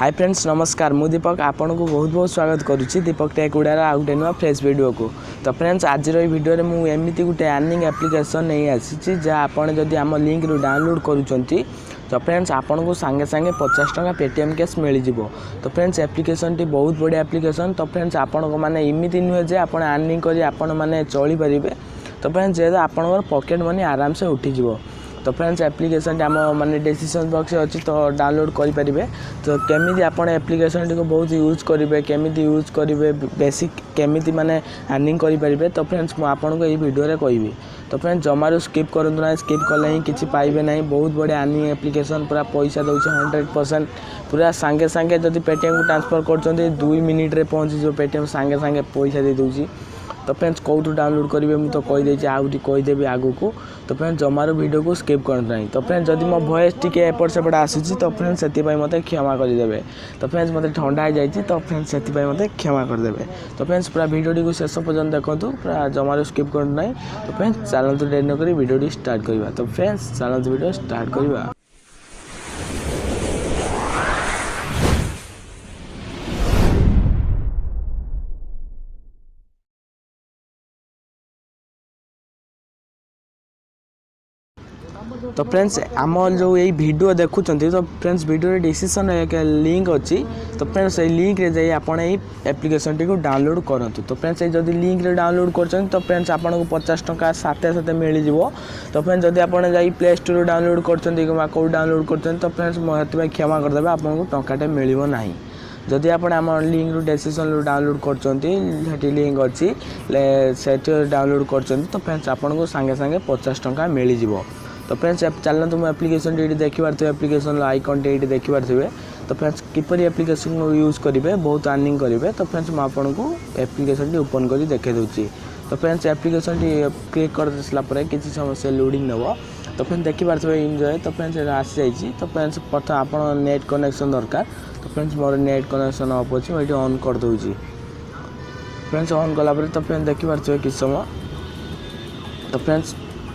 Hi friends नमस्कार मु दीपक आपन को बहुत बहुत स्वागत करुच्ची दीपक टेक उड़ार आउ टे नुआ फ्रेश वीडियो को। तो फ्रेंड्स आज वीडियो रे मु एमती गोटे अर्निंग एप्लिकेशन नहीं आसी जहाँ आपन जदि आम लिंक रु डाउनलोड करूछंती तो फ्रेंड्स आपन को सांगे सांगे 50 टका पेटीएम कैश मिल जिवो। तो फ्रेंड्स एप्लिकेशन टी बहुत बढ़िया एप्लिकेशन। तो फ्रेंड्स आपन को माने इमिति नुहे जे आपन अर्निंग करी आपन माने चली परिबे। तो फ्रेंड्स जे आपन पॉकेट मनी आराम से उठी जिवो। तो फ्रेंड्स एप्लिकेशन आम माने डिस्क्रिप्शन बॉक्स अच्छी तो डाउनलोड करें। तो केमी आप एप्लिकेशन टी को बहुत यूज करेंगे केमी यूज करेंगे बेसिक केमी माने अर्निंग करेंगे। तो फ्रेंड्स मुझे आपको ये वीडियो रे कहबी। तो फ्रेंड्स जमारू स्किप करूँ ना स्किप कले ही किसी पाइबे ना। बहुत बढ़िया अर्निंग एप्लिकेशन पूरा पैसा दौर 100% पूरा सांगे सांगे जब पेटीएम को ट्रांसफर कर 2 मिनिट रे पहुँची जो पेटीएम सांगे सांगे पैसा दे दूसरी। तो फ्रेंड्स कौटू डाउनलोड करेंगे मुझे तो कहीदे आउटी कहीदेवी आगू को। तो फ्रेंड्स जमारू वीडियो को स्किप करते नहीं। तो फ्रेंड्स जदि मो वॉइस टी एपट सेपट आसूँ तो फ्रेंड्स से मत क्षमा करदे। तो फ्रेंड्स मत ठंडा हो जाए तो फ्रेंड्स से मत क्षमा करदे। तो फ्रेंड्स पूरा वीडियो को शेष पर्यंत देखो पूरा जमारू स्किप करते नहीं। तो फ्रेंड्स चलते डेरी न करी वीडियो स्टार्ट करवा। तो फ्रेंड्स चलते वीडियो स्टार्ट करवा। तो फ्रेंड्स आम जो यही वीडियो देखुं तो फ्रेंड्स वीडियो डिस्क्रिप्शन एक लिंक अच्छी। तो फ्रेंड्स ये लिंक रे जाई आपण ये एप्लिकेशन टी को डाउनलोड करंतु। तो फ्रेंड्स जब लिंक रे डाउनलोड कर तो फ्रेंड्स आपको 50 टका साथे साथे मिल जिवो। तो फ्रेंड्स जब आप प्ले स्टोर डाउनलोड कर कौ डाउनलोड कर तो फ्रेंड्स मुझे क्षमा करदे आपको टंकाटे मिलिबो नाही। जदि आप लिंक रु डिस्क्रिप्शन डाउनलोड कर लिंक अच्छी से डाउनलोड कर तो फ्रेंड्स आपको सांगे सांगे 50 टका मिल जिवो। तो फ्रेंड्स चलते तुम एप्लिकेशन टी देखी पारे एप्लिकेशन आइकन टी देखी पारे। तो फ्रेंड्स किपर एप्लिकेशन को यूज करेंगे बहुत अर्निंग करेंगे। तो फ्रेंड्स मुझे एप्लिकेशन टी ओपन कर देखे दूसरी। तो फ्रेंड्स एप्लिकेशन टी क्लिक कर सारापर किसी समय से लोडिंग नब। तो फ्रेंड्स देखी पारे एंजॉय। तो फ्रेंड्स आसी जाइए। तो फ्रेंड्स प्रथम आप नेट कनेक्शन दरकार। तो friends more net connection of अच्छी मुझे ऑन कर दूसरी। फ्रेंड्स ऑन कलापर तो फ्रेंड्स देखी पारे किस समय। तो फ्रेंड्स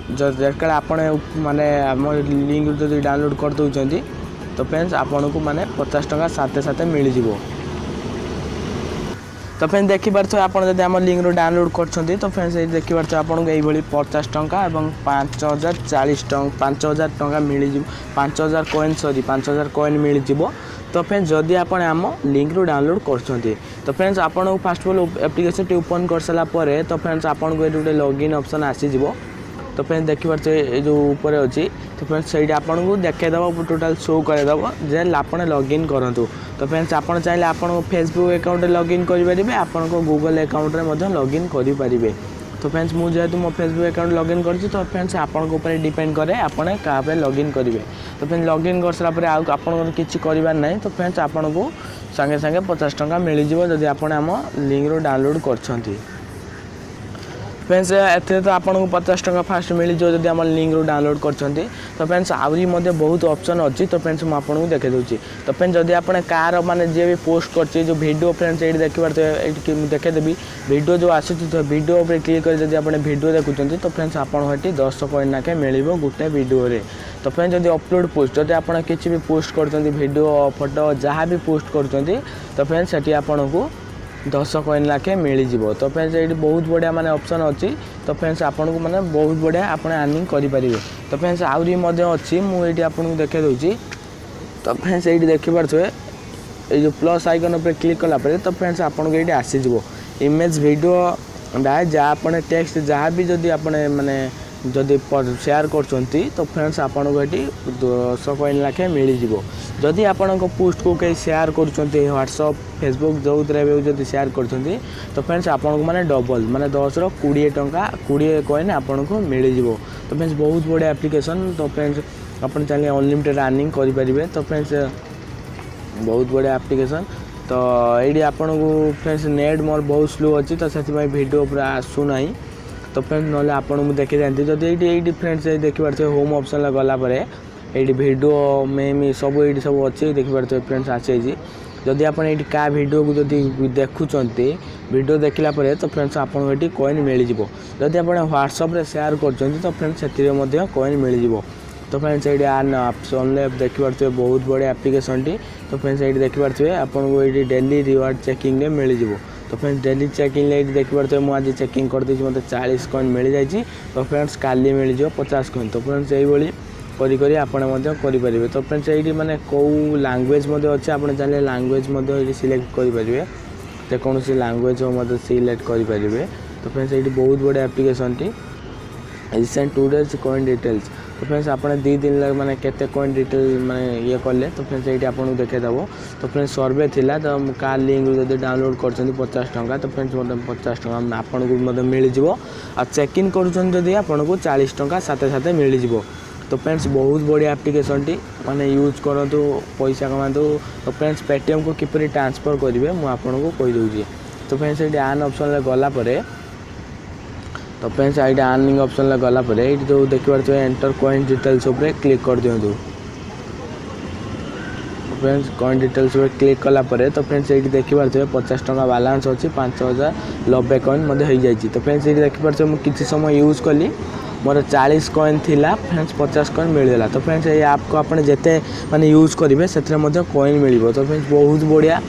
जब आप माने आम लिंक जो डाउनलोड कर दौरान तो फ्रेंड्स आपन को माने 50 टका साथे साथे मिल जिवो। तो फ्रेंड्स देखी पारे आप आम लिंक रो डाउनलोड कर तो फ्रेंड्स देखी पारे आपको यही 50 टका और 5040 टका 5000 टका मिल जिवो। 5000 कॉइन 5000 कॉइन मिल जिवो। तो फ्रेंड्स जदि आप आम लिंक रू डाउनलोड कर तो फ्रेंड्स आपको fast of all application T open कर सारापर तो फ्रेंड्स आपको ये गोटे लॉगिन ऑप्शन आसीजिवो। तो फ्रेंड्स देखी पारे जो ऊपर अच्छी। तो फ्रेंड्स से आपको देखीदेव टोटाल शो करदेव जे आप लॉगिन करूँ। तो फ्रेंड्स आप चाहिए आप फेसबुक अकाउंट लॉगिन करेंगे आपन को गूगल अकाउंट में लॉगिन करेंगे। तो फ्रेंड्स मुझे मो फेसबुक अकाउंट लॉगिन कर। तो फ्रेंड्स आपन ऊपर डिपेंड करे आपने क्या लॉगिन करेंगे। तो फ्रेंड्स लॉगिन कर सारापर आपन किसी करार ना। तो फ्रेंड्स आपन को सांगे सांगे 50 टका मिल जाव जब आप लिंक रो डाउनलोड कर। फ्रेंड्स ए तो आपको 50 टका फास्ट मिल जाए जब आम लिंक रू डाउनलोड कर। तो फ्रेंड्स आहरी बहुत ऑप्शन अच्छी। तो फ्रेंड्स मुझे देखे दूसरी। तो फ्रेंड्स जब आप कार माने जी भी पोस्ट कर जो वीडियो फ्रेंड्स ये देखी पारे देखेदेवी वीडियो जो आसूँ तो वीडियो पर क्लिक कर जब आप वीडियो देखुं तो फ्रेंड्स आपको 10 कॉइन नाके मिल गोटे वीडियो रे। तो फ्रेंड्स जब अपलोड पोस्ट जब आप किसी भी पोस्ट कर वीडियो फोटो जहाँ भी पोस्ट कर तो फ्रेंड्स से आपको 10 कॉइन लाखे मिल जिवो। तो फ्रेंड्स ये बहुत बढ़िया माने ऑप्शन अच्छी। तो फ्रेंड्स आपन को माने बहुत बढ़िया आप अर्निंग करेंगे। तो फ्रेंड्स आहरी अच्छी मुझे आपको देखे दूसरी। तो फ्रेंड्स ये देखी पारे ये जो प्लस आइकन उपर क्लिक कलापर तो फ्रेंड्स आपको ये आसीजिवो इमेज वीडियो जहाँ आप टेक्स्ट जहाँ भी जदि आप माने जदि शेयर कर। तो फ्रेंड्स आपको ये 10 कॉइन लाखे मिल जिवो। जदि आपण पोस्ट को कहीं शेयर कर व्हाट्सअप फेसबुक जो जब शेयर कर। तो फ्रेंड्स आपको माने डबल माने 10 रो 20 टका 20 कॉइन आपको मिल जिवो। तो फ्रेंड्स बहुत बढ़िया एप्लिकेशन। तो फ्रेंड्स आप चाहिए अनलिमिटेड अर्निंग करेंगे। तो फ्रेंड्स बहुत बढ़िया एप्लिकेशन। तो ये आपको फ्रेंड्स नेट मोर बहुत स्लो अच्छी। तो से वीडियो पूरा आसूना। तो फ्रेंड्स ना आपको देखी जाती जब ये फ्रेंड्स देखी पारे होम ऑप्शन गलापर ये वीडियो में सब ये सब अच्छे देखी पारे फ्रेंड्स आसी। जदि आप क्या वीडियो को जब देखुंट वीडियो देखला तो फ्रेंड्स आपको ये कॉइन मिल जाव। जदि आप व्हाट्सअप शेयर कर तो फ्रेंड्स से कॉइन मिल जाव। तो फ्रेंड्स ये आन ऑप्शन देखिपे बहुत बड़े एप्लिकेशन टी। तो फ्रेंड्स ये देखिपे आपको ये डेली रिवार्ड चेकिंग में मिल जाव। तो फ्रेंड्स डेली चेकिंग ये देखिपे मुझे चेकिंग कर देती मत 40 कॉइन मिल जाए। तो फ्रेंड्स काली मिल जाव 50 कॉइन। तो फ्रेंड्स यही करी आपरे। तो फ्रेंड्स ये माने कौ लैंग्वेज अच्छे आप चाहिए लैंग्वेज सिलेक्ट करेंगे जेकोसी लैंग्वेज हो सिलेक्ट करेंगे। तो फ्रेंड्स ये बहुत बड़े application T. Recent 2 days coin details. तो फ्रेंड्स आप 2 दिन लगे मैंने केते कॉइन डिटेल मैंने ये कले। तो फ्रेंड्स ये आपको देखेदेव। तो फ्रेंड्स सर्वे थिला तो कार लिंक जब डाउनलोड कर 50 टंका। तो फ्रेंड्स मतलब 50 टंका आपको मिल जाव। आ चेक इन कर आपको 40 टंका साथे साथे मिल जाव। तो फ्रेंड्स बहुत बढ़िया एप्लिकेशन टी माने यूज करूँ पैसा कमातु। तो फ्रेंड्स पेटीएम को किपरि ट्रांसफर करेंगे मुझे आपको कहीदे। तो फ्रेंड्स ये आन ऑप्शन गलापर तो फ्रेंड्स ये अर्निंग ऑप्शन गलापर ये जो देखिए एंटर कॉइन डिटेल्स उपर क्लिक कर दिंतु। फ्रेंड्स कॉइन डिटेल्स उपर क्लिक कलापर तो फ्रेंड्स ये देखिए 50 टंका बालांस अच्छी 5090 कॉइन हो जाए। तो फ्रेंड्स ये देखिए मुझे किसी समय यूज कली मोर 40 कॉइन थिला फ्रेंड्स 50 कॉइन मिलगला। तो फ्रेंड्स ये ऐप को आपने जिते माने यूज करेंगे से कॉइन मिल। तो फ्रेंड्स बहुत बढ़िया।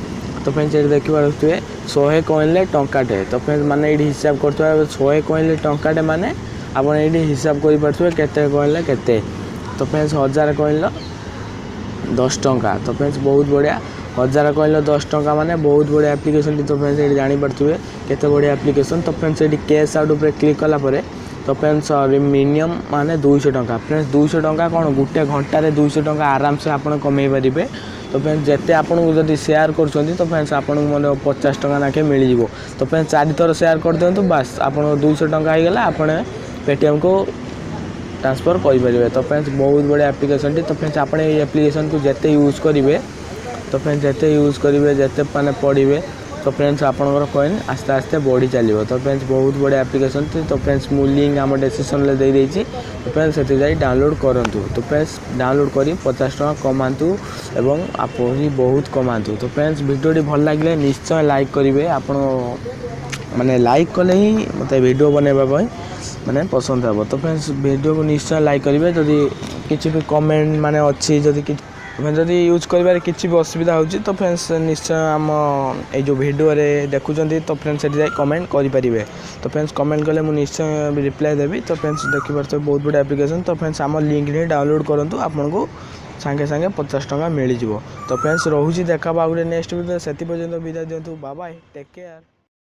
तो फ्रेंड्स ये देखिए 100 कॉइन ले टंकाटे। तो फ्रेंड्स माने ये हिसाब कर 100 कॉइन ले टंकाटे माने आप ये हिसाब कर केते कॉइन ले केते। तो फ्रेंड्स 1000 कॉइन लो 10 टंका। तो फ्रेंड्स बहुत बढ़िया 1000 कॉइन लो 10 टंका माने बहुत बढ़िया एप्लिकेशन। तो फ्रेंड्स ये जानीपे केते बढ़िया एप्लिकेशन। तो फ्रेंड्स ये कैश आउट उपर क्लिक कलापर तो फ्रेंड्स मिनिमम माने 200 टंका। फ्रेंड्स 200 टंका कौन गोटे घंटे 200 टंका आराम से आप कमे पारे। तो फ्रेंड्स जिते आपको जब शेयर कर तो फ्रेंड्स आपको मतलब 50 टंका नाखे मिल जाव। तो फ्रेंड्स 4 थर शेयर कर दिंतु बास आप 200 टंका होगला आप पेटीएम को ट्रांसफर करेंगे। तो फ्रेंड्स बहुत बढ़िया एप्लिकेशन टी। तो फ्रेंड्स आप एप्लिकेशन को जिते यूज करेंगे तो फ्रेंड्स जिते यूज करेंगे जिते माने पढ़े तो फ्रेंड्स आपंकर कॉइन आस्ते आस्ते बढ़ी चलो। तो फ्रेंड्स बहुत बढ़िया एप्लिकेशन थी। तो फ्रेंड्स मु लिंक आम डिस्क्रिप्शन में दे देती। तो फ्रेंड्स से डाउनलोड करूँ। तो फ्रेंड्स डाउनलोड कर 50 टंका कमातु एवं आप बहुत कमातु। तो फ्रेंड्स वीडियो भल लगे निश्चय लाइक करेंगे। आप माने लाइक कले ही मत वीडियो बनवाई माने पसंद हे। तो फ्रेंड्स वीडियो को निश्चय लाइक करेंगे। जदि किसी भी कमेंट माने अच्छी जदि यूज कर किसी भी असुविधा हो तो फ्रेंड्स निश्चय आम ये जो वीडियो देखुं तो फ्रेंड्स से कमेंट करेंगे। तो फ्रेंड्स कमेंट कले मुझे निश्चय रिप्लाई देवी। तो फ्रेंड्स देखिए बहुत बड़ा एप्लिकेशन। तो फ्रेंड्स आम लिंक ही डाउनलोड करूँ आपको सांगे सांगे 50 टंका मिल जाव। तो फ्रेंड्स रोचे देखा गोटे नेक्स्ट वीडियो से पर्यंत विदाय दिंतु। Bye bye take care.